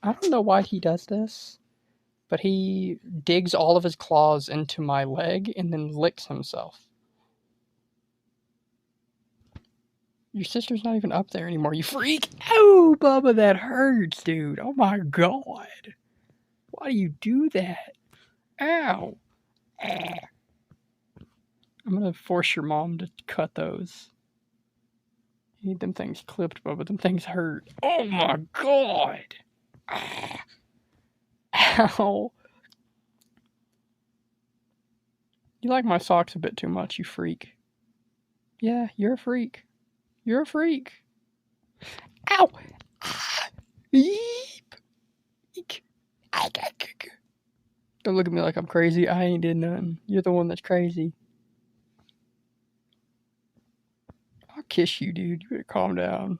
I don't know why he does this, but he digs all of his claws into my leg and then licks himself. Your sister's not even up there anymore, you freak! Oh, Bubba, that hurts, dude. Oh my god. Why do you do that? Ow. I'm gonna force your mom to cut those. You need them things clipped, Bubba. Them things hurt. Oh my god. Ow. You like my socks a bit too much, you freak. Yeah, you're a freak. You're a freak. Ow! Yeep! Eek! Don't look at me like I'm crazy. I ain't did nothing. You're the one that's crazy. I'll kiss you, dude. You better calm down.